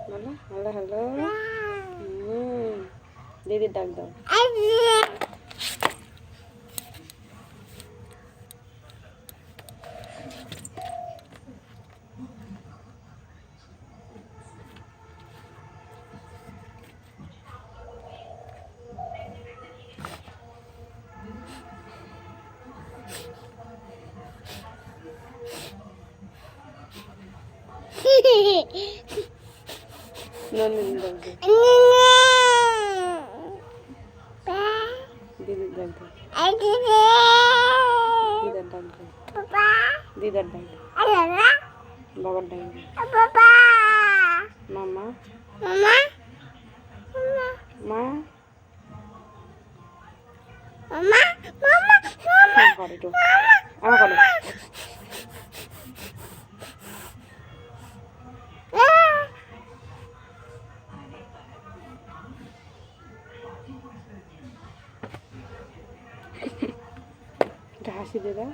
Hello hello hello দিদির ডাক দাও। নন্দিনী ডাক দাও। দিদির ডাক দাও। দিদার ডাক দাও। দিদার ডাক দাও। বাবার ডাক দাও। মামা মা করে তো আমার করে হাসি দে দাও।